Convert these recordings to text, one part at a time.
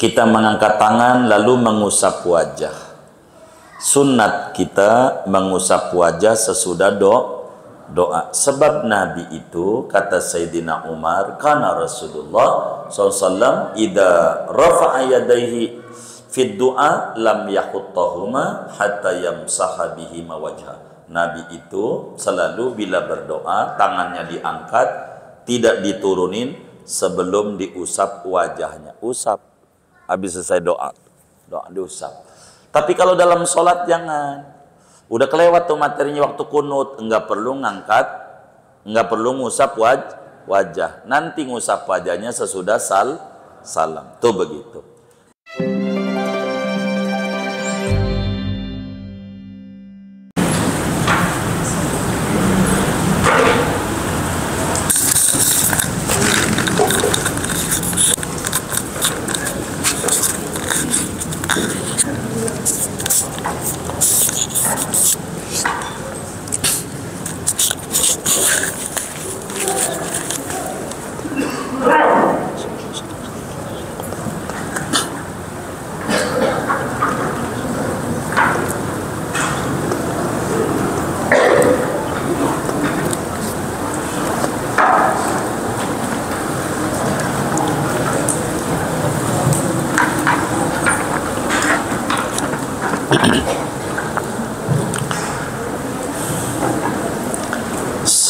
kita mengangkat tangan lalu mengusap wajah. Sunnat kita mengusap wajah sesudah doa. Sebab Nabi itu, kata Sayyidina Umar, karena Rasulullah SAW idza rafa'a yadayhi fid du'a lam yahuttahuma hatta yamsaha bihima wajha. Nabi itu selalu bila berdoa tangannya diangkat, tidak diturunin sebelum diusap wajahnya. Usap habis selesai doa diusap. Tapi kalau dalam sholat jangan. Udah kelewat tuh materinya waktu kunut, enggak perlu ngangkat, enggak perlu ngusap wajah. Nanti ngusap wajahnya sesudah salam. Tuh begitu.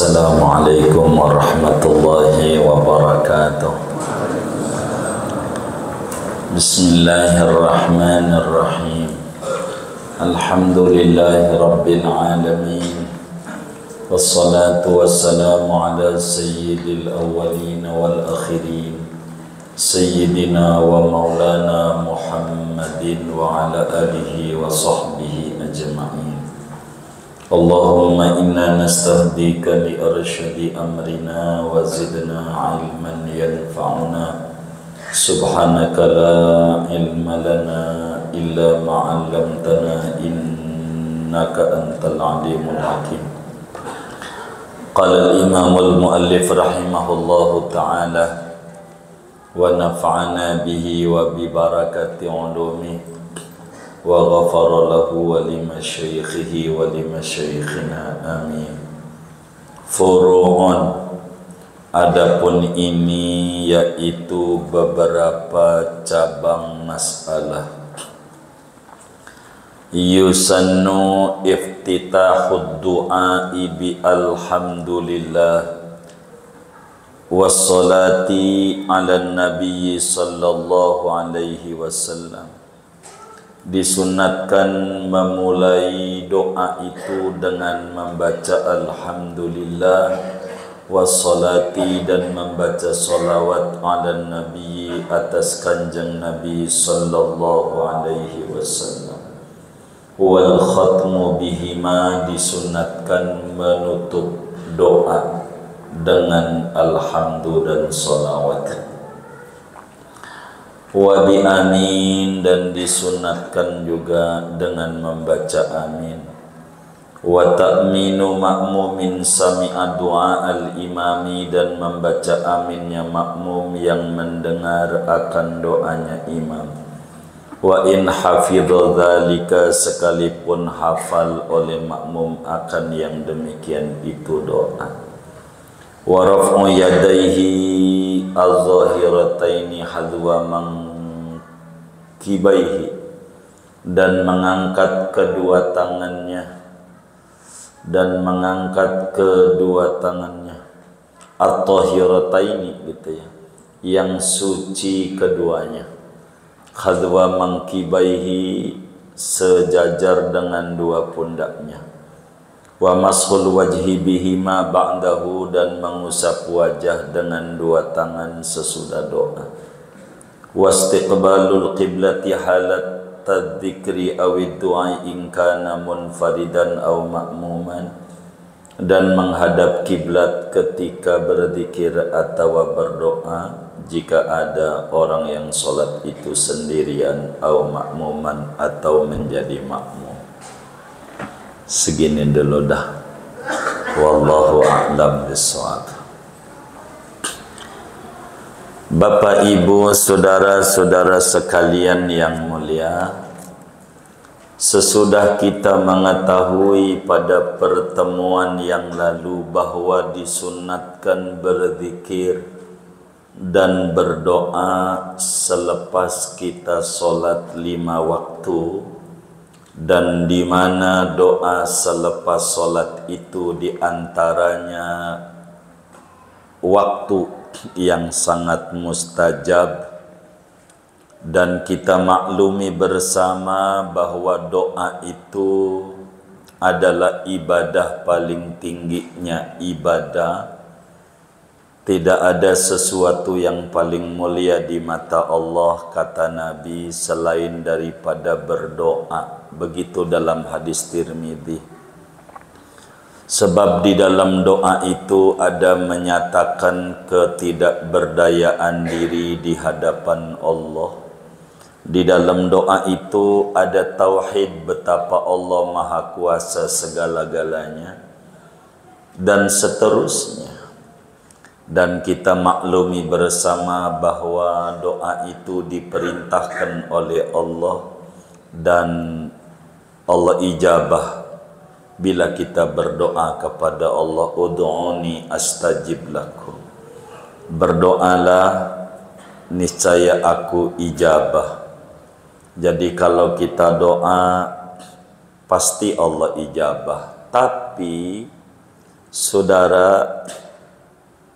Assalamualaikum warahmatullahi wabarakatuh. Bismillahirrahmanirrahim. Alhamdulillahi rabbil alamin. Wassalatu wassalamu ala sayyidil awwalin wal akhirin, sayyidina wa maulana Muhammadin wa ala alihi wa sahbihi ajma'in. Allahumma inna nastahdika li arsyadi amrina wa zidna ilman yanfa'una. Subhanaka la ilma lana illa ma'allamtana innaka antal alimul hakim. Qala al-imamul muallif rahimahullahu ta'ala wa nafa'ana bihi wa bi barakati ulumi wa ghafara lahu wa limasyayikhihi wa limasyayikhina amin. Furu'un, adapun ini yaitu beberapa cabang masalah. Yusannu iftitahud du'a'i bi alhamdulillah wassalati ala nabiyyi sallallahu alaihi wasallam. Disunatkan memulai doa itu dengan membaca alhamdulillah wassalati, dan membaca salawat ala nabi, atas kanjeng nabi sallallahu alaihi wasallam. Wal khatmu bihima, disunatkan menutup doa dengan alhamdulillah dan salawat. Wa bi amin, dan disunatkan juga dengan membaca amin. Wa ta'minu ma'mumin sami'a du'a al-imami, dan membaca aminnya makmum yang mendengar akan doanya imam. Wa in hafidha dzalika, sekalipun hafal oleh makmum akan yang demikian itu doa. Wa raf'u yadayhi az-zahirataini hadwa mankibaihi, dan mengangkat kedua tangannya at-tahirataini gitu ya, yang suci keduanya. Hadwa mankibaihi, sejajar dengan dua pundaknya. Wa mashul wajhi bihima ba'dahu, dan mengusap wajah dengan dua tangan sesudah doa. Wastiqbalul qiblati halat tadzikri awid du'a in kana munfaridan aw ma'muman, dan menghadap kiblat ketika berzikir atau berdoa jika ada orang yang sholat itu sendirian, aw ma'muman, atau menjadi makmum. Segini dulu dah. Wallahu a'lam bishawab. Bapak, Ibu, saudara-saudara sekalian yang mulia, sesudah kita mengetahui pada pertemuan yang lalu bahwa disunatkan berzikir dan berdoa selepas kita sholat 5 waktu, dan di mana doa selepas sholat itu diantaranya waktu yang sangat mustajab, dan kita maklumi bersama bahwa doa itu adalah ibadah paling tingginya ibadah. Tidak ada sesuatu yang paling mulia di mata Allah, kata Nabi, selain daripada berdoa. Begitu dalam hadis Tirmidzi. Sebab di dalam doa itu ada menyatakan ketidakberdayaan diri di hadapan Allah. Di dalam doa itu ada tauhid betapa Allah Maha Kuasa segala-galanya, dan seterusnya. Dan kita maklumi bersama bahwa doa itu diperintahkan oleh Allah, dan Allah ijabah bila kita berdoa kepada Allah, ud'uni astajib lakum. Berdoalah, niscaya aku ijabah. Jadi kalau kita doa, pasti Allah ijabah. Tapi, saudara,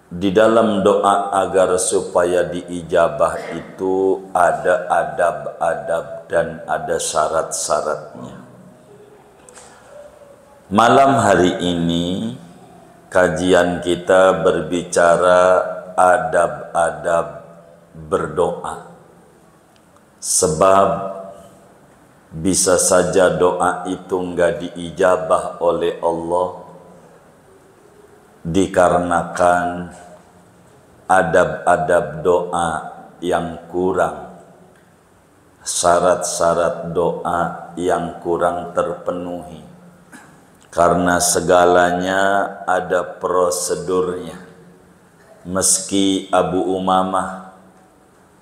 di dalam doa agar supaya diijabah itu ada adab-adab dan ada syarat-syaratnya. Malam hari ini kajian kita berbicara adab-adab berdoa. Sebab bisa saja doa itu enggak diijabah oleh Allah dikarenakan adab-adab doa yang kurang, syarat-syarat doa yang kurang terpenuhi. Karena segalanya ada prosedurnya. Meski Abu Umamah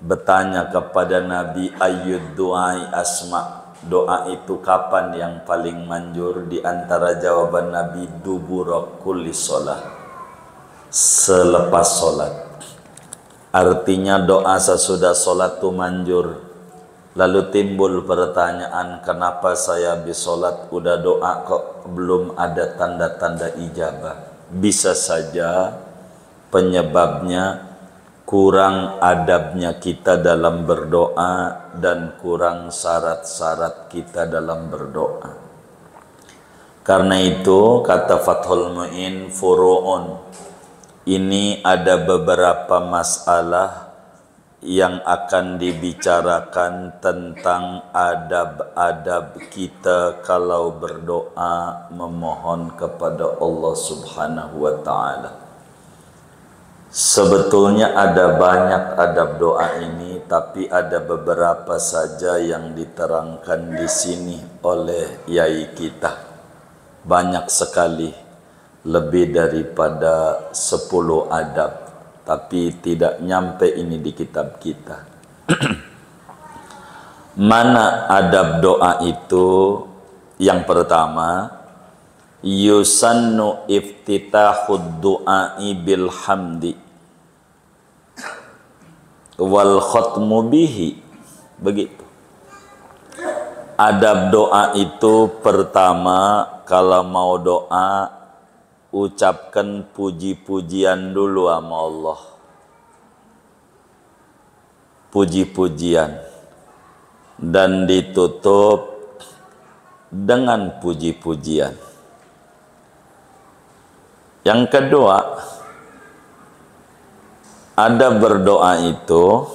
bertanya kepada Nabi, ayyud du'ai asma, doa itu kapan yang paling manjur? Di antara jawaban Nabi, dubura kulli sholat, selepas sholat. Artinya doa sesudah sholat itu manjur. Lalu timbul pertanyaan, kenapa saya habis sholat udah doa kok belum ada tanda-tanda ijabah? Bisa saja penyebabnya kurang adabnya kita dalam berdoa dan kurang syarat-syarat kita dalam berdoa. Karena itu kata Fathul Mu'in, furu'un, ini ada beberapa masalah yang akan dibicarakan tentang adab-adab kita kalau berdoa memohon kepada Allah Subhanahu wa ta'ala. Sebetulnya ada banyak adab doa ini, tapi ada beberapa saja yang diterangkan di sini oleh yai kita. Banyak sekali, lebih daripada 10 adab. Tapi tidak nyampe ini di kitab kita. Mana adab doa itu? Yang pertama, yusannu iftitahud du'ai bil hamdi wal khatmu bihi. Begitu. Adab doa itu pertama, kalau mau doa, ucapkan puji-pujian dulu sama Allah. Puji-pujian. Dan ditutup dengan puji-pujian. Yang kedua, ada berdoa itu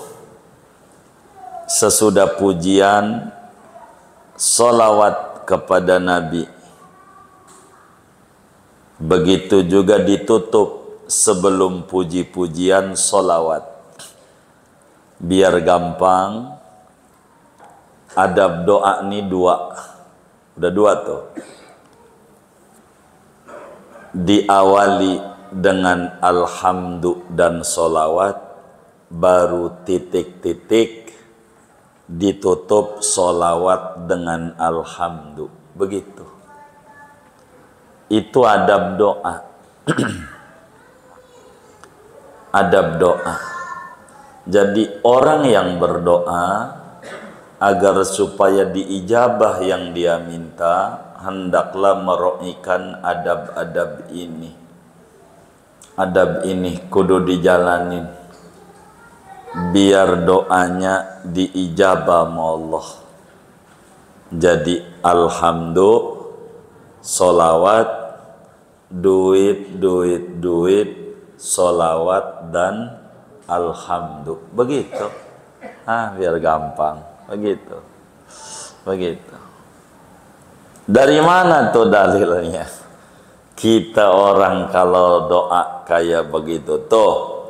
sesudah pujian, sholawat kepada Nabi. Begitu juga ditutup sebelum puji-pujian, sholawat. Biar gampang, adab doa ini 2. Udah 2 tuh. Diawali dengan alhamdu dan sholawat, baru titik-titik ditutup solawat dengan alhamdulillah. Begitu. Itu adab doa. Adab doa. Jadi orang yang berdoa agar supaya diijabah yang dia minta, hendaklah meroikan adab-adab ini. Adab ini kudu dijalanin biar doanya diijabah sama Allah. Jadi alhamdulillah, solawat, duit, solawat dan alhamdulillah. Begitu. Biar gampang. Begitu. Begitu. Dari mana tuh dalilnya? Kita orang kalau doa kayak begitu tuh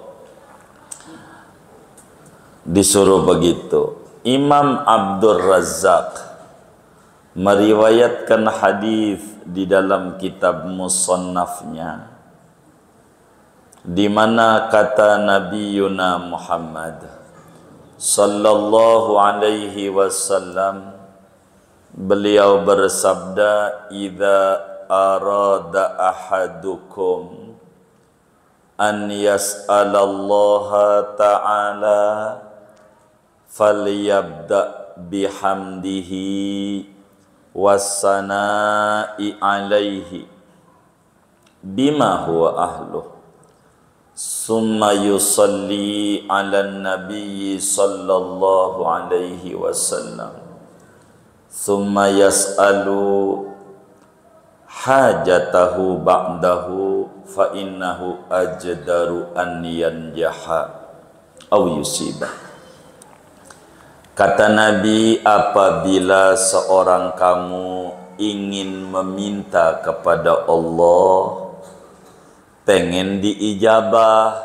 disuruh begitu. Imam Abdul Razzaq meriwayatkan hadis di dalam kitab musannafnya, di mana kata Nabi Yuna Muhammad sallallahu alaihi wasallam, beliau bersabda, "Idza arada ahadukum an yas'alallaha ta'ala falyabda bihamdihi wassana'i alaihi bima huwa ahluh, summa yusalli ala nabiyyi sallallahu alaihi wasallam, summa yas'alu hajatahu ba'dahu fa innahu ajdaru an yanjaha aw yusiba." Kata Nabi, apabila seorang kamu ingin meminta kepada Allah, pengen diijabah,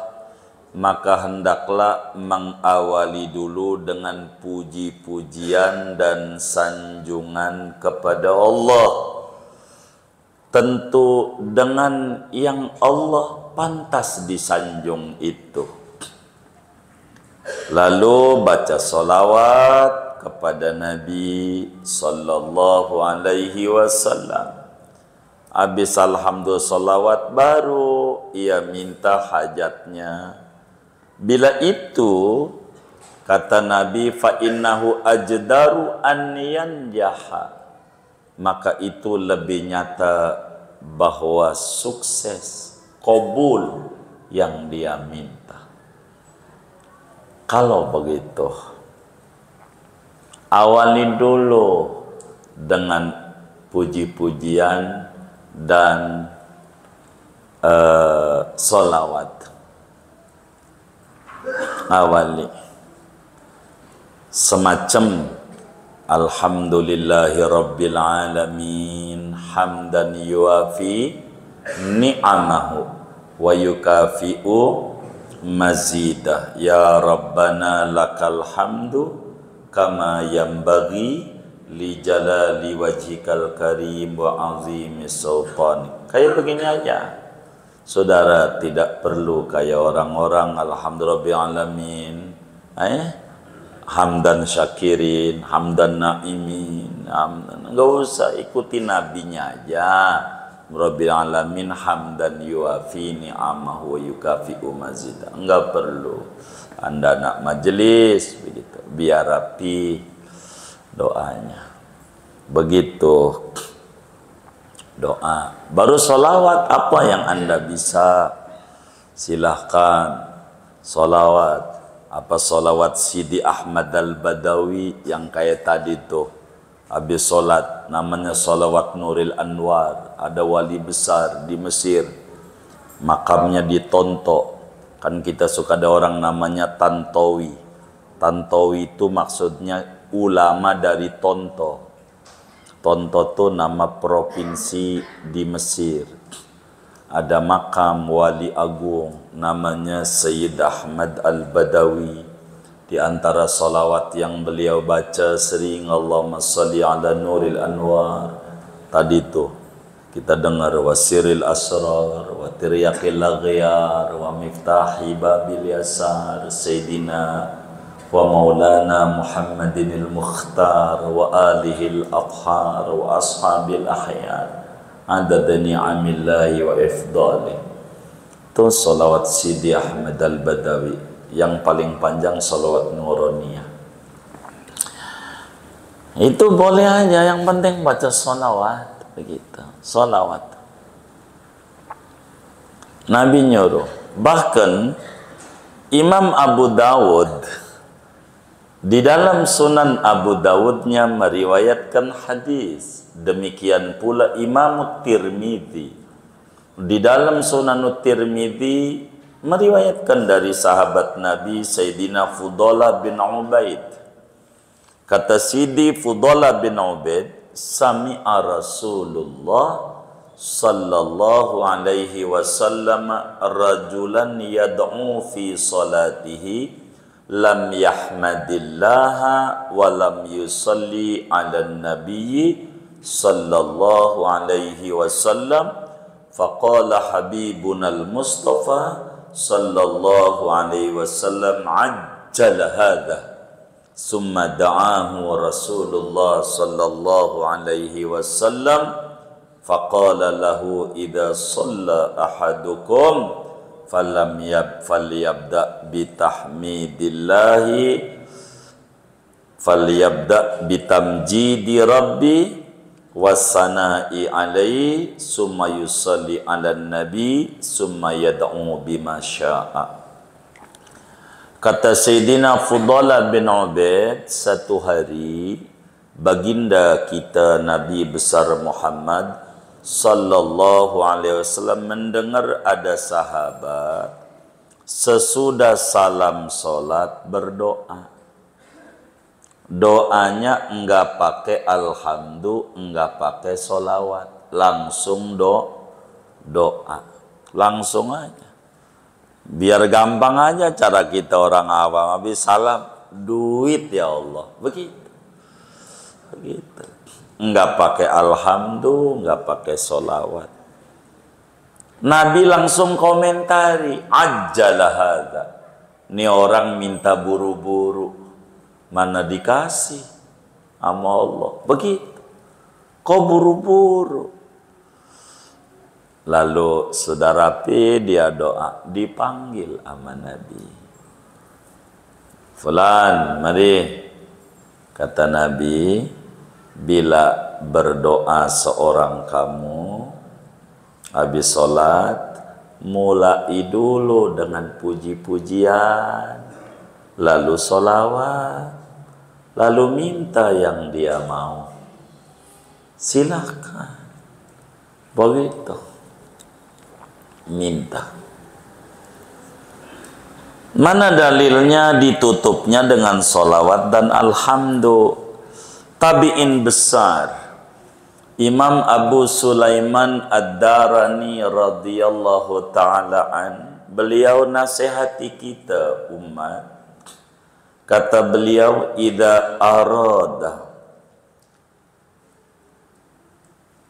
maka hendaklah mengawali dulu dengan puji-pujian dan sanjungan kepada Allah. Tentu dengan yang Allah pantas disanjung itu. Lalu baca solawat kepada Nabi sallallahu alaihi wasallam. Habis alhamdulillah solawat, baru ia minta hajatnya. Bila itu, kata Nabi, fa innahu ajdaru an yanjaha, maka itu lebih nyata bahwa sukses, qabul yang dia minta. Kalau begitu, awali dulu dengan puji-pujian dan solawat. Awali semacam alhamdulillahi rabbil alamin hamdan yuafi ni'amahu wa yukafi'u mazidah, ya Rabbana lakal hamdu kama yambagi li jalali wajhikal karim wa azimi sultani. Kayak begini aja, saudara, tidak perlu kayak orang-orang alhamdulillah alamin, hamdan syakirin, hamdan naimin, nggak usah, ikuti nabinya aja. Rabbil alamin hamdan yuafi ni'amahu wa yukafi'u mazidah. Enggak perlu Anda nak majelis begitu, biar rapi doanya. Begitu doa. Baru solawat, apa yang Anda bisa, silahkan solawat. Apa solawat Sidi Ahmad Al-Badawi yang kayak tadi tuh, habis sholat, namanya solawat Nuril Anwar. Ada wali besar di Mesir, makamnya di Tonto. Kan kita suka ada orang namanya Tantowi. Tantowi itu maksudnya ulama dari Tonto. Tonto itu nama provinsi di Mesir. Ada makam wali agung namanya Sayyid Ahmad Al-Badawi. Di antara salawat yang beliau baca sering, Allahumma salli ala Nuril Anwar. Tadi itu Kita dengar wasiril asrar wa tiryaqil aghyar wa miftahi babil yasar Sayyidina wa maulana Muhammadinil Mukhtar wa alihil athhar wa ashabil ahyar adada ni'amillahi wa ifdali. Itu salawat Sidi Ahmad Al-Badawi yang paling panjang, salawat Nuraniyah. Itu boleh aja, yang penting baca salawat. Begitu, salawat. Nabi nyuruh. Bahkan Imam Abu Dawud di dalam Sunan Abu Dawudnya meriwayatkan hadis. Demikian pula Imam Tirmidzi di dalam Sunan Tirmidzi meriwayatkan dari sahabat Nabi Sayyidina Fudalah bin Ubaid. Kata Sidi Fudalah bin Ubaid, sami'a Rasulullah sallallahu alaihi wasallam rajulan yad'u fi salatihi lam yahmadillaha wa lam yusalli ala nabiyyi sallallahu alaihi wasallam faqala habibuna al-mustafa sallallahu alaihi wasallam ajjala hadha. Summa da'ahu Rasulullah sallallahu alaihi wasallam faqala lahu idza shalla ahadukum falyabda bitamjidi rabbi wasana'i alaihi summa yusalli ala nabi summa yad'u bima sya'a. Kata Sayyidina Fudalah bin Ubaid, satu hari baginda kita Nabi besar Muhammad sallallahu alaihi wasallam mendengar ada sahabat sesudah salam solat berdoa. Doanya enggak pakai alhamdulillah, enggak pakai solawat, langsung doa, langsung aja. Biar gampang aja cara kita orang awam, habis salam, duit ya Allah, begitu. Enggak pakai alhamdulillah, enggak pakai solawat. Nabi langsung komentari, ajjalah hadza. Ini orang minta buru-buru, mana dikasih sama Allah, begitu. Kok buru-buru? Lalu sudah rapi dia doa, dipanggil sama Nabi. Fulan, mari. Kata Nabi, bila berdoa seorang kamu habis sholat, mulai dulu dengan puji-pujian, lalu sholawat, lalu minta yang dia mau. Silakan. Begitu. Minta. Mana dalilnya ditutupnya dengan solawat dan alhamdulillah? Tabi'in besar Imam Abu Sulaiman Ad-Darani radhiyallahu ta'ala an, beliau nasihati kita umat. Kata beliau, idza arada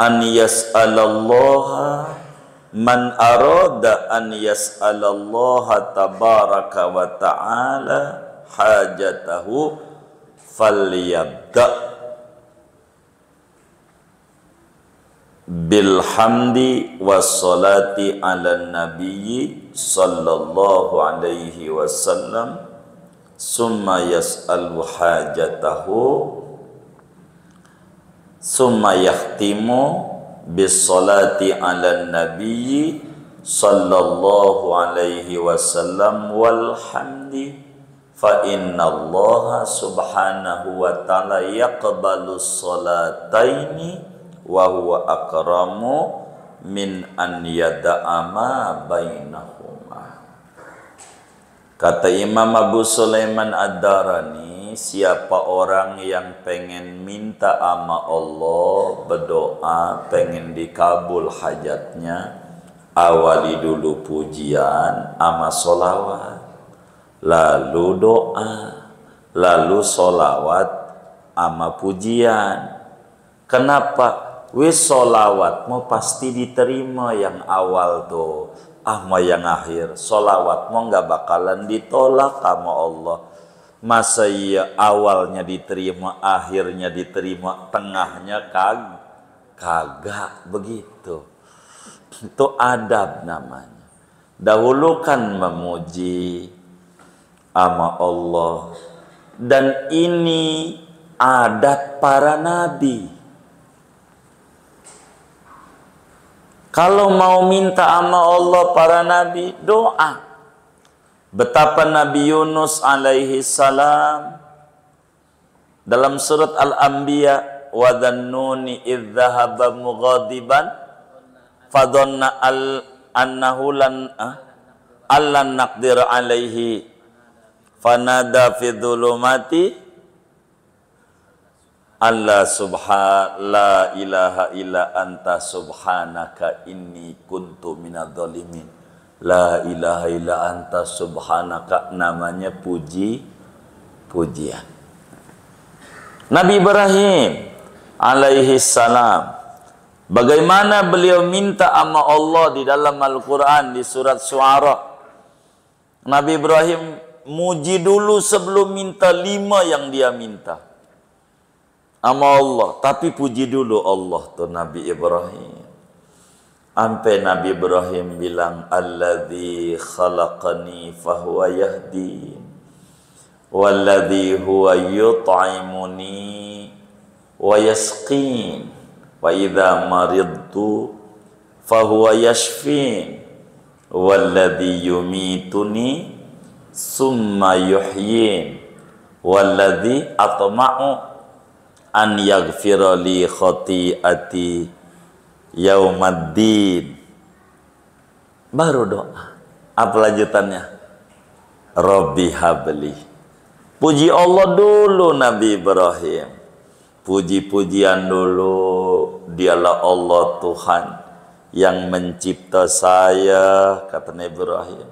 an yas'alallaha, man arada an yas'alallaha tabaraka wa ta'ala hajatahu falyabda bilhamdi wassalati ala nabiyyi sallallahu alaihi wasallam summa yas'alu hajatahu summa yahtimu bisolati ala nabiyyi sallallahu alaihi wasallam walhamdi fa inna Allah subhanahu wa ta'ala yaqbalu salataini wa huwa akramu min an yada'a ma bainahuma. Kata Imam Abu Sulaiman Ad-Darani, siapa orang yang pengen minta sama Allah, berdoa, pengen dikabul hajatnya, awali dulu pujian sama solawat, lalu doa, lalu solawat sama pujian. Kenapa? Wis solawat mau pasti diterima yang awal tuh, mau yang akhir. Solawat mau nggak bakalan ditolak sama Allah. Masa iya awalnya diterima, akhirnya diterima, tengahnya kagak begitu. Itu adab namanya. Dahulukan memuji sama Allah. Dan ini adat para nabi. Kalau mau minta sama Allah para nabi, doa. Betapa Nabi Yunus alaihi salam dalam surat Al-Anbiya, wa dhannuni idh dhahaba mughadiban fadhanna annahu lan naqdir alaihi fanada fi dhulumati Allah la ilaha illa anta subhanaka inni kuntu minadh dhalimin. La ilaha illa anta subhanaka, namanya pujian. Nabi Ibrahim alaihi salam, bagaimana beliau minta sama Allah di dalam Al-Quran di surat Syu'ara. Nabi Ibrahim muji dulu sebelum minta 5 yang dia minta sama Allah, tapi puji dulu Allah tuh Nabi Ibrahim. Sampai Nabi Ibrahim bilang, alladzi khalaqani fahuwa yahdin walladzi huwa yut'imuni wa yasqin wa idza maridtu fahuwa yashfin walladzi yumituni summa yuhyin walladzi atma'u an yaghfira li khati'ati yaumaddin. Baru doa. Apa lanjutannya? Rabbi habli. Puji Allah dulu Nabi Ibrahim. Puji-pujian dulu. Dialah Allah Tuhan yang mencipta saya, kata Nabi Ibrahim.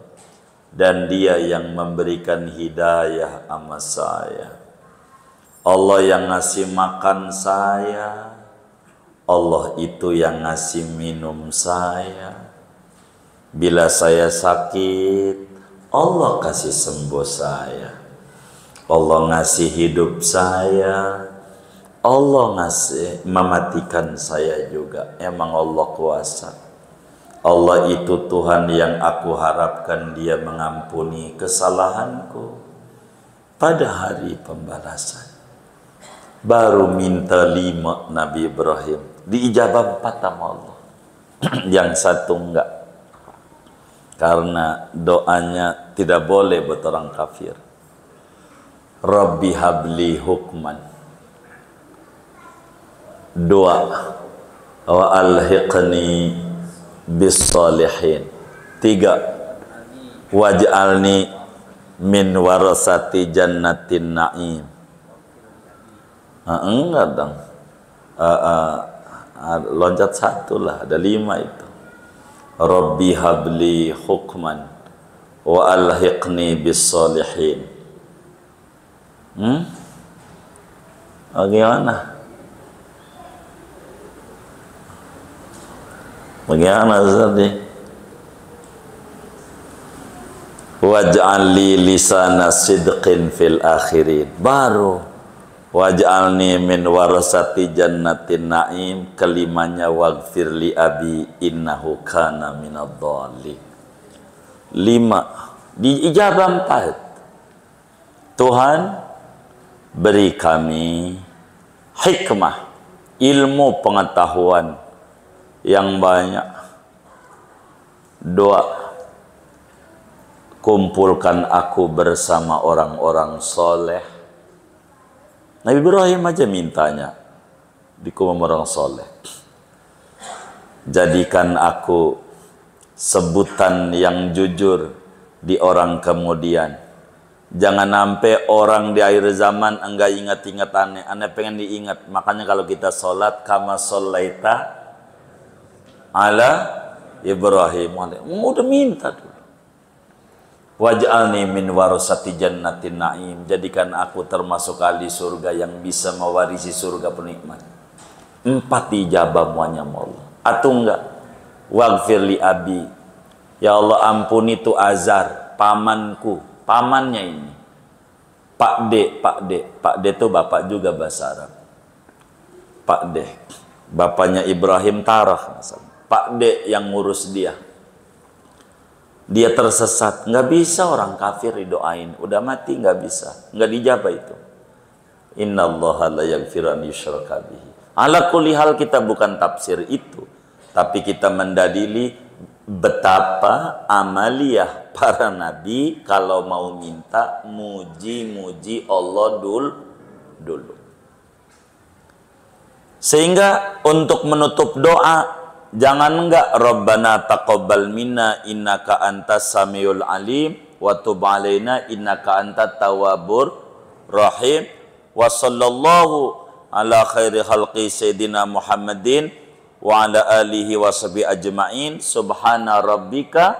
Dan dia yang memberikan hidayah sama saya. Allah yang ngasih makan saya, Allah itu yang ngasih minum saya. Bila saya sakit, Allah kasih sembuh saya. Allah ngasih hidup saya, Allah ngasih mematikan saya juga. Emang Allah kuasa. Allah itu Tuhan yang aku harapkan dia mengampuni kesalahanku pada hari pembalasan. Baru minta 5 Nabi Ibrahim, diijabah 4 sama Allah. Yang satu enggak, karena doanya tidak boleh buat orang kafir. Rabbi habli hukman. 2, wa alhiqni bis salihin. 3, waj'alni min warasati jannatin na'im. Enggak dong, loncat 1 lah, ada 5 itu. Rabbi habli hukman wa alhiqni bis salihin. Bagaimana? Bagaimana tadi? Waj'al li lisana sidqin fil akhirin. Baru waj'alni min warasati jannatin na'im. Kelimanya waghfir li abi innahu kana minadh dhalin. 5, diijabah 4. Tuhan beri kami hikmah, ilmu pengetahuan yang banyak. 2, kumpulkan aku bersama orang-orang soleh. Nabi Ibrahim aja mintanya dikumpul orang soleh. Jadikan aku sebutan yang jujur di orang kemudian. Jangan sampai orang di akhir zaman enggak ingat-ingat aneh. Aneh pengen diingat. Makanya kalau kita sholat, kama sholaita ala Ibrahim. Udah minta dulu. Waj'alni min warasati jannatin na'im. Jadikan aku termasuk ahli surga yang bisa mewarisi surga penikmat. 4 ijabah muanya Allah. Atau enggak, waghfir li abi, ya Allah ampuni tu Azhar, pamanku, pamannya ini. Pak D itu bapak juga bahasa Arab. Pak D, bapaknya Ibrahim Tarah, Pak D yang ngurus dia. Dia tersesat, nggak bisa orang kafir didoain, udah mati nggak bisa, nggak dijabah itu. Innallaha la yaghfiru an yushraka bihi. Ala kulli hal kita bukan tafsir itu, tapi kita mendadili betapa amaliyah para nabi kalau mau minta muji-muji Allah dulu. Sehingga untuk menutup doa jangan enggak Rabbana taqabbal minna innaka antas samiul alim wa tub alaina innaka antat tawwabur rahim wa sallallahu ala khairi khalqi sayyidina Muhammadin wa ala alihi wa sahbihi ajma'in subhana rabbika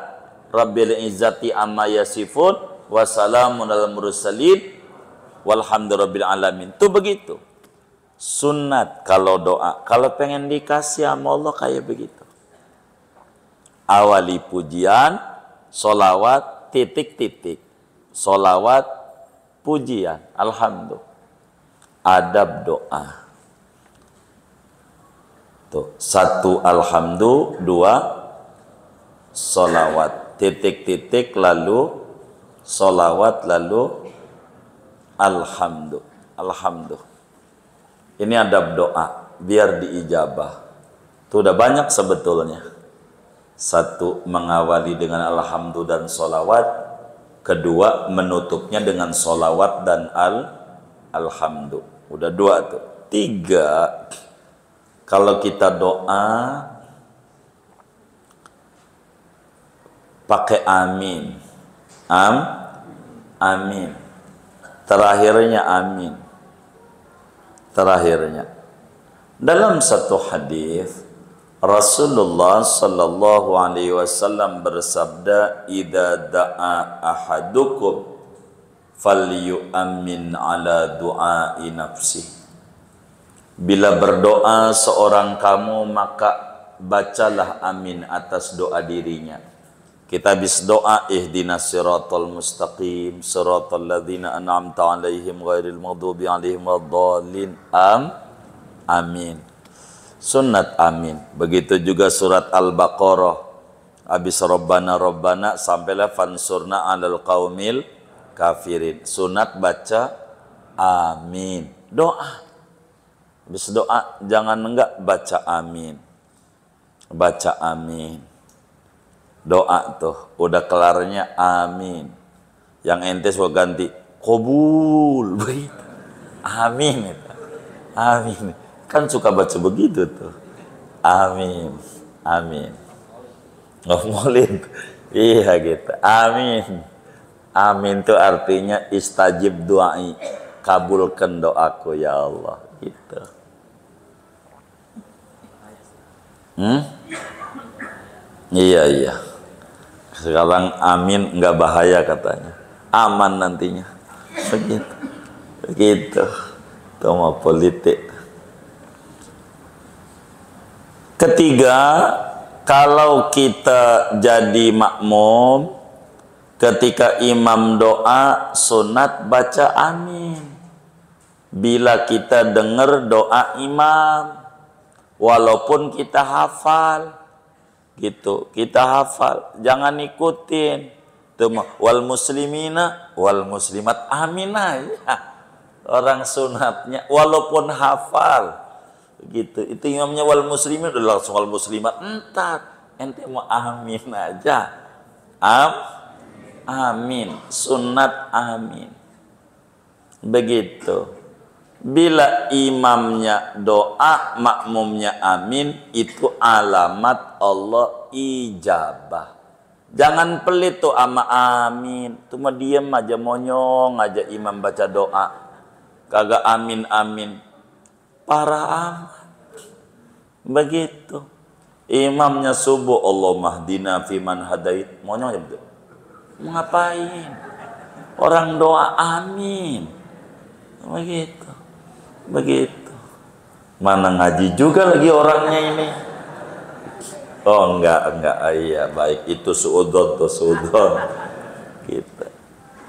rabbil izzati amma yasifun wa salamun alal mursalin walhamdulillahil alamin. Itu begitu sunat kalau doa, kalau pengen dikasih sama Allah kayak begitu. Awali pujian, solawat, titik-titik, solawat, pujian, alhamdulillah. Adab doa. Tuh, 1 alhamdulillah, 2 solawat, titik-titik, lalu solawat, lalu alhamdulillah. Ini adab doa biar diijabah. Itu udah banyak sebetulnya. 1 mengawali dengan alhamdulillah dan solawat, 2 menutupnya dengan solawat dan alhamdulillah. Udah 2 tuh. 3, kalau kita doa pakai amin. Amin. Terakhirnya amin. Terakhirnya. Dalam satu hadis Rasulullah sallallahu alaihi wasallam bersabda, "Idza da'a ahadukum falyu'min ala du'ai nafsi." Bila berdoa seorang kamu maka bacalah amin atas doa dirinya. Kita habis doa ihdinas siratal mustaqim siratal ladzina an'amta 'alaihim ghairil maghdubi 'alaihim waddallin. Amin. Sunnat amin. Begitu juga surat Al-Baqarah. Habis Rabbana sampailah fansurna 'alal qaumil kafirin. Sunat baca amin. Doa. Habis doa jangan enggak baca amin. Baca amin. Doa tuh udah kelarnya amin. Yang ente suka ganti qabul. Amin itu. Amin. Kan suka baca begitu tuh. Amin. Amin. Ngomolin. Iya gitu. Amin. Amin itu artinya istajib du'ai. Kabulkan doaku ya Allah. Gitu. Iya. Sekarang amin nggak bahaya katanya. Aman nantinya. Begitu. Itu mau politik. Ketiga, kalau kita jadi makmum, ketika imam doa, sunat baca amin. Bila kita dengar doa imam, walaupun kita hafal, gitu, kita hafal, jangan ikutin. Wal muslimina, wal muslimat, amin aja. Orang sunatnya, walaupun hafal. Gitu, itu imamnya wal muslimin udah langsung wal muslimat, entar ente mau amin aja. Amin, sunat amin. Begitu. Bila imamnya doa, makmumnya amin, itu alamat Allah ijabah. Jangan pelit tuh ama amin, cuma diem aja monyong aja imam baca doa, kagak amin. Parah amat. Begitu. Imamnya subuh, Allah mahdina fiman hadait. Monyong aja betul. Mau ngapain? Orang doa amin. Begitu. Mana ngaji juga lagi orangnya ini. Oh enggak, iya baik, itu suudon tuh suudon. Gitu.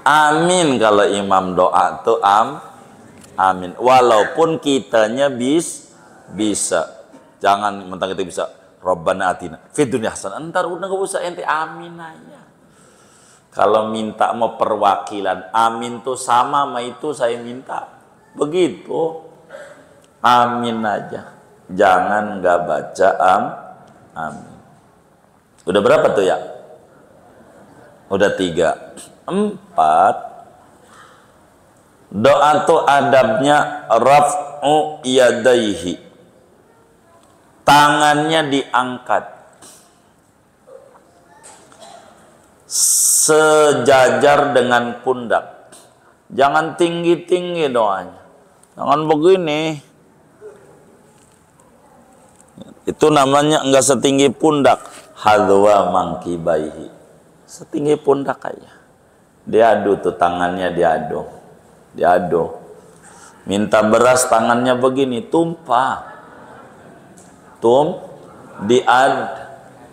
Amin kalau imam doa tuh amin. Walaupun kitanya bisa. Jangan mentang kita bisa. Rabbana atina fid dunya hasanah. Entar udah gak usah ente amin aja. Kalau minta mau perwakilan, amin tuh sama itu saya minta. Begitu. Amin aja. Jangan nggak baca amin. Udah berapa tuh ya? Udah 3. 4. Doa tuh adabnya raf'u yadaihi. Tangannya diangkat sejajar dengan pundak. Jangan tinggi-tinggi doanya. Jangan begini. Itu namanya enggak setinggi pundak. Hadwa mangkibaihi. Setinggi pundak aja. Diadu tuh tangannya diadu. Minta beras tangannya begini, tumpah. Diadu.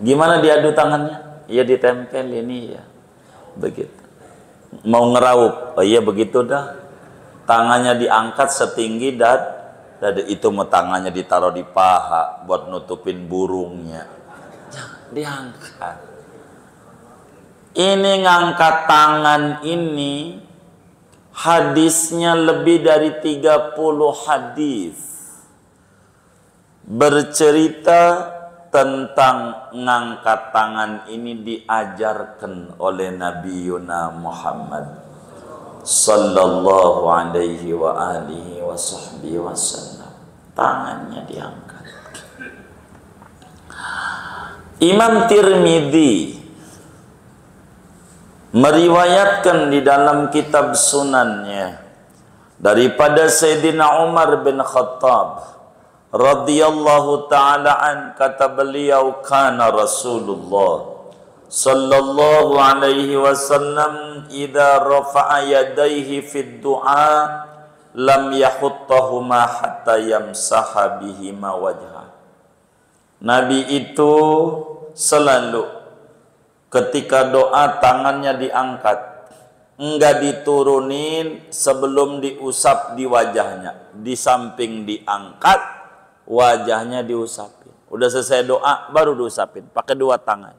Gimana diadu tangannya? Ya ditempel ini ya. Begitu. Mau ngeraup, oh iya begitu dah. Tangannya diangkat setinggi dada. Itu mau tangannya ditaruh di paha buat nutupin burungnya. Jangan diangkat. Ini ngangkat tangan ini hadisnya lebih dari 30 hadis bercerita tentang ngangkat tangan ini diajarkan oleh Nabi Yuna Muhammad sallallahu alaihi wa alihi wa sahbihi wasallam. Tangannya diangkat. Imam Tirmidzi meriwayatkan di dalam kitab sunannya daripada Sayyidina Umar bin Khattab radhiyallahu ta'ala an, kata beliau, kana Rasulullah sallallahu alaihi wasallam idza rafa'a yadayhi fid du'a lam yahuttahuma hatta yamsaha bihima wajha. Nabi itu selalu ketika doa tangannya diangkat, enggak diturunin sebelum diusap di wajahnya. Di samping diangkat, wajahnya diusapin. Udah selesai doa baru diusapin pakai 2 tangan.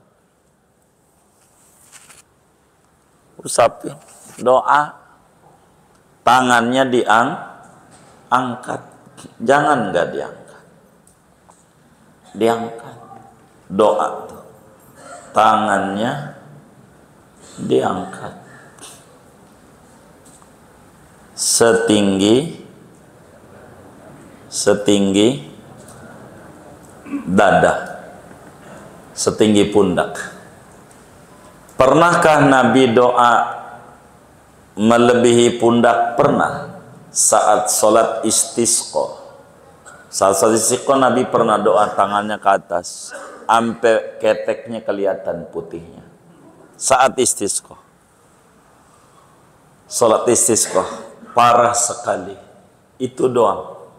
Usapin, doa, tangannya diangkat, jangan nggak diangkat, doa tuh, tangannya diangkat setinggi dada, setinggi pundak. Pernahkah Nabi doa melebihi pundak? Pernah. Saat sholat istisqa. Saat sholat istisqa Nabi pernah doa tangannya ke atas sampai keteknya kelihatan putihnya. Saat istisqa. Sholat istisqa parah sekali. Itu doang.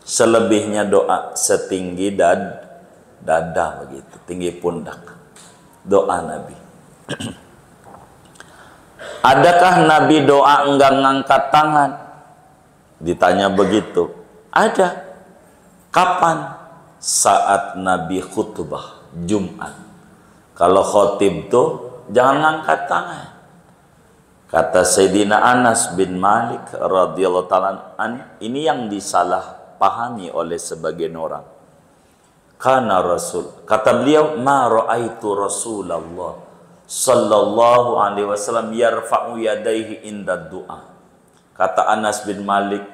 Selebihnya doa setinggi dada begitu, tinggi pundak. Doa Nabi. Adakah Nabi doa enggak ngangkat tangan? Ditanya begitu. Ada. Kapan? Saat Nabi khutbah Jumat. Kalau khotib tuh jangan ngangkat tangan. Kata Sayyidina Anas bin Malik radhiyallahu ta'ala an, ini yang disalah pahami oleh sebagian orang. Kana Rasul, kata beliau, ma ra'aitu Rasulullah sallallahu alaihi wasallam yarfa'u yadaihi inda du'a. Kata Anas bin Malik,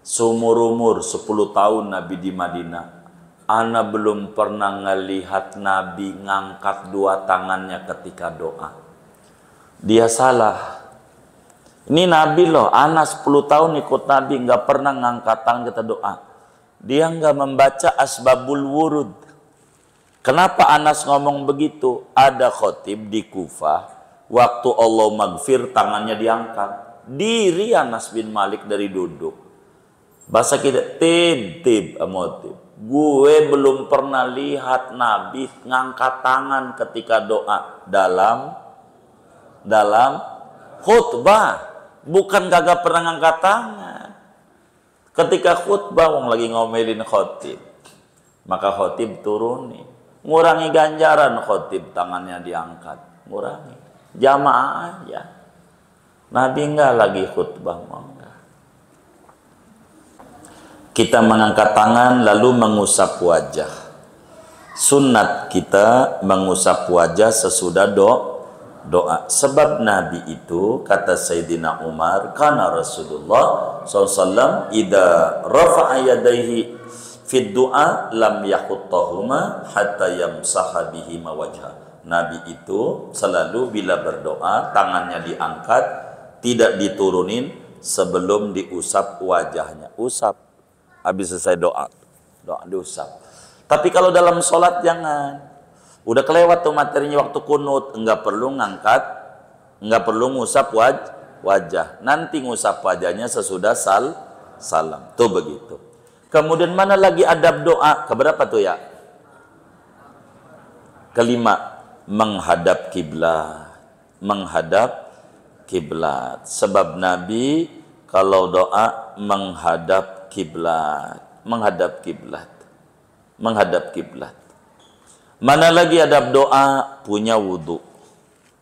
seumur-umur 10 tahun Nabi di Madinah, ana belum pernah ngelihat Nabi ngangkat 2 tangannya ketika doa. Dia salah. Ini Nabi loh, Anas 10 tahun ikut Nabi nggak pernah ngangkat tangan kita doa. Dia nggak membaca asbabul wurud. Kenapa Anas ngomong begitu? Ada khotib di Kufah, waktu Allah maghfir tangannya diangkat. Diri Anas bin Malik dari duduk. Bahasa kita tib amotif. Gue belum pernah lihat Nabi ngangkat tangan ketika doa dalam khutbah. Bukan gagap pernah ngangkat tangan. Ketika khutbah wong lagi ngomelin khotib, maka khotib turunin, ngurangi ganjaran khotib tangannya diangkat, ngurangi. Jamaah aja. Nabi enggak lagi khutbah, enggak. Kita mengangkat tangan lalu mengusap wajah. Sunnat kita mengusap wajah sesudah doa. Sebab Nabi itu, kata Sayyidina Umar, karena Rasulullah SAW idza rafa'a yadayhi fid du'a lam yahuttahuma hatta yamsaha bihima wajha. Nabi itu selalu bila berdoa tangannya diangkat, tidak diturunin sebelum diusap wajahnya. Usap habis selesai doa diusap. Tapi kalau dalam sholat jangan. Udah kelewat tuh materinya waktu kunut, enggak perlu ngangkat, enggak perlu ngusap wajah. Nanti ngusap wajahnya sesudah salam. Tuh begitu. Kemudian mana lagi adab doa? Keberapa tuh ya? Kelima, menghadap kiblat. Menghadap kiblat. Sebab Nabi kalau doa menghadap kiblat. Menghadap kiblat. Menghadap kiblat. Mana lagi adab doa? Punya wudu.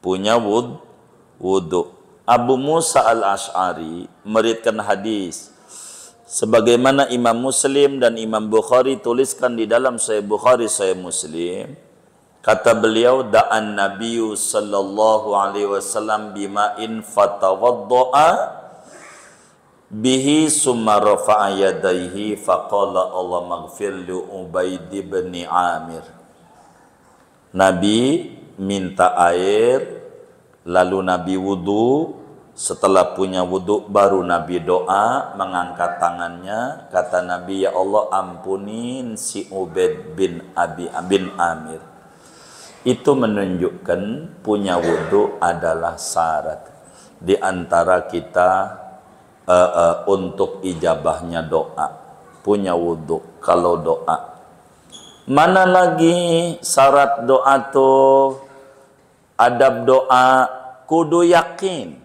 Punya wudu. Abu Musa al-Ash'ari meriwayatkan hadis sebagaimana Imam Muslim dan Imam Bukhari tuliskan di dalam Sahih Bukhari, Sahih Muslim. Kata beliau, da'an Nabiyyu sallallahu alaihi wasallam bima'in fatawadda'a bihi summa rafa'a yadayhi faqala Allah maghfir li Ubaid bin Amir. Nabi minta air, lalu Nabi wudu. Setelah punya wudu, baru Nabi doa, mengangkat tangannya. Kata Nabi, ya Allah ampunin si Ubaid bin Amir. Itu menunjukkan punya wudu adalah syarat di antara kita untuk ijabahnya doa. Punya wudu kalau doa. Mana lagi syarat doa tuh? Adab doa kudu yakin.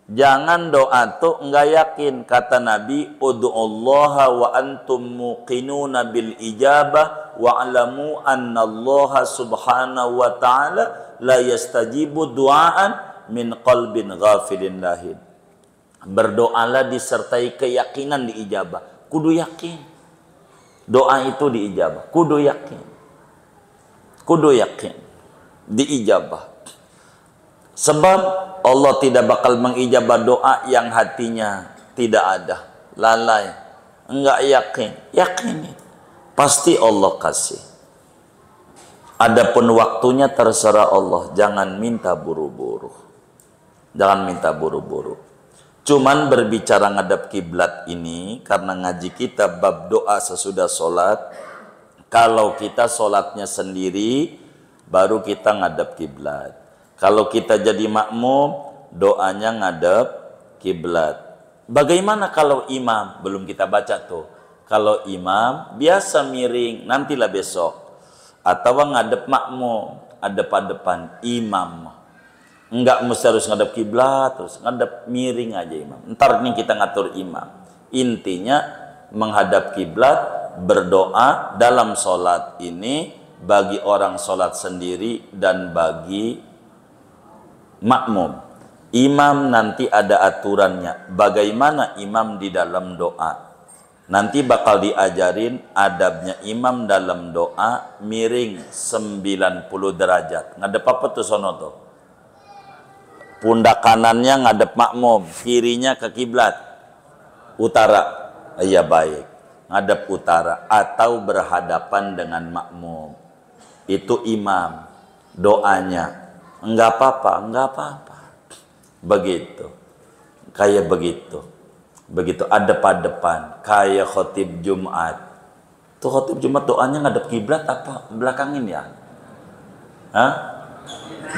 Jangan doa tuh enggak yakin. Kata Nabi, ud'ullaha wa antum muqinuna bil ijabah wa'lamu anna Allah subhanahu wa ta'ala la yastajibu du'aan min qalbin ghafilin lahin. Berdoalah disertai keyakinan diijabah. Kudu yakin. Doa itu diijabah, kudu yakin. Kudu yakin diijabah. Sebab Allah tidak bakal mengijabah doa yang hatinya tidak ada, lalai, enggak yakin. Yakin pasti Allah kasih. Adapun waktunya terserah Allah, jangan minta buru-buru. Jangan minta buru-buru. Cuman berbicara ngadap kiblat ini karena ngaji kita bab doa sesudah sholat. Kalau kita sholatnya sendiri baru kita ngadap kiblat. Kalau kita jadi makmum doanya ngadap kiblat. Bagaimana kalau imam? Belum kita baca tuh. Kalau imam biasa miring, nantilah besok. Atau ngadap makmum, adep-adepan imam. Enggak mesti harus ngadap kiblat, terus ngadap miring aja imam. Ntar nih kita ngatur imam. Intinya menghadap kiblat, berdoa dalam sholat ini bagi orang sholat sendiri dan bagi makmum. Imam nanti ada aturannya. Bagaimana imam di dalam doa? Nanti bakal diajarin adabnya imam dalam doa miring 90 derajat. Ngadep apa tuh sono tuh? Pundak kanannya ngadep makmum, kirinya ke kiblat utara. Iya baik, ngadep utara atau berhadapan dengan makmum. Itu imam doanya. Enggak apa-apa, enggak apa-apa. Begitu. Kayak begitu. Begitu adep-adepan, kayak khotib Jumat. Tuh khotib Jumat doanya ngadep kiblat apa belakangin ya? Hah?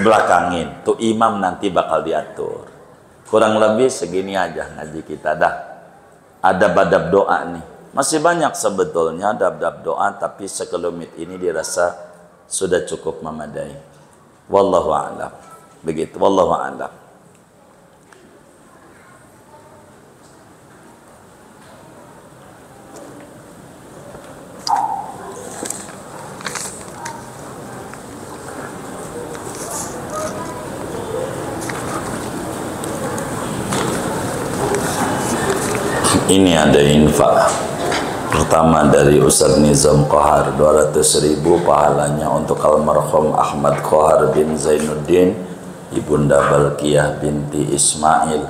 Belakangin. Tuh imam nanti bakal diatur. Kurang lebih segini aja ngaji kita dah. adab-adab doa nih. Masih banyak sebetulnya adab-adab doa, tapi sekelumit ini dirasa sudah cukup memadai. Wallahu a'lam. Begitu, wallahu a'lam. Ini ada infak pertama dari Ustaz Nizam Qahar, 200.000 pahalanya untuk almarhum Ahmad Qahar bin Zainuddin, Ibunda Balkiyah binti Ismail.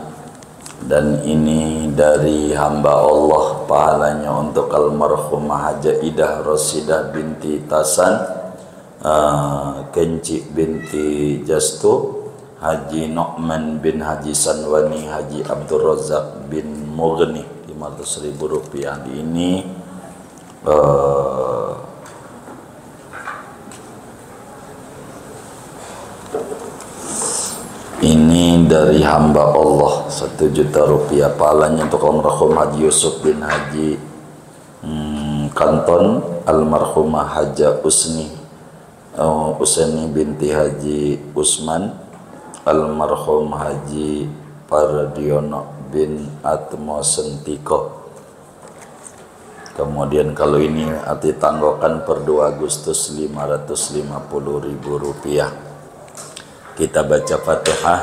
Dan ini dari hamba Allah, pahalanya untuk almarhum Haja Idah Rosidah binti Tasan, Kenci binti Jastu, Haji Nu'man bin Haji Sanwani, Haji Abdul Razak bin Mughni, 500.000 rupiah. Ini dari hamba Allah, 1 juta rupiah pahalanya untuk almarhum Haji Yusuf bin Haji Kanton, almarhumah Haja Usni binti Haji Usman, almarhum Haji Pardiono bin Atmo Sentiko. Kemudian kalau ini arti tanggokan per 2 Agustus 550.000 rupiah. Kita baca Fatihah.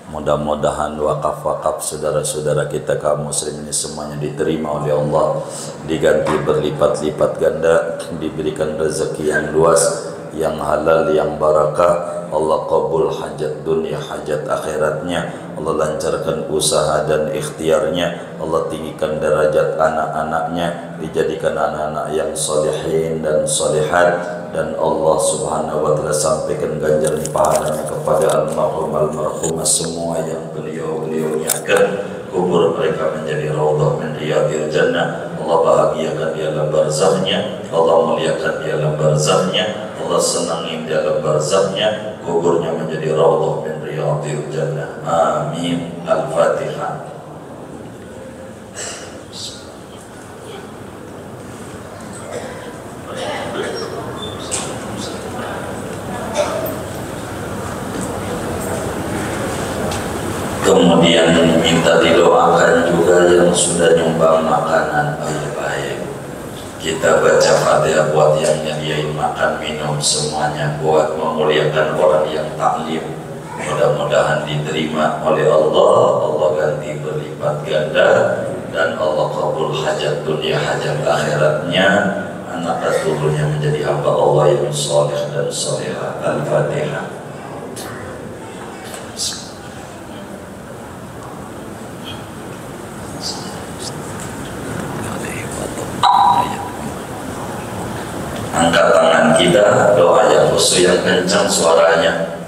Mudah-mudahan wakaf-wakaf saudara-saudara kita kaum muslim ini semuanya diterima oleh Allah, diganti berlipat-lipat ganda, diberikan rezeki yang luas, yang halal, yang barakah. Allah qabul hajat dunia, hajat akhiratnya. Allah lancarkan usaha dan ikhtiarnya. Allah tinggikan derajat anak-anaknya, dijadikan anak-anak yang solehin dan solehat. Dan Allah subhanahu wa ta'ala sampaikan ganjaran pahalanya kepada almarhumah semua yang beliau niatkan kubur mereka menjadi raudhah min riyadil jannah. Allah bahagiakan di alam barzahnya, Allah muliakan di alam barzahnya, Allah senangi di alam barzahnya, kuburnya menjadi raudhah min riyadil jannah. Amin. Al-Fatihah. Kemudian minta didoakan juga yang sudah nyumbang makanan. Baik-baik, kita baca Fatihah buat yang nyediain makan minum semuanya, buat memuliakan orang yang taklim. Mudah-mudahan diterima oleh Allah, Allah ganti berlipat ganda, dan Allah kabul hajat dunia hajat akhiratnya, anak turunnya menjadi hamba Allah yang soleh dan solehah. Al-Fatihah. Angkat tangan kita, doa yang khusus yang kencang suaranya.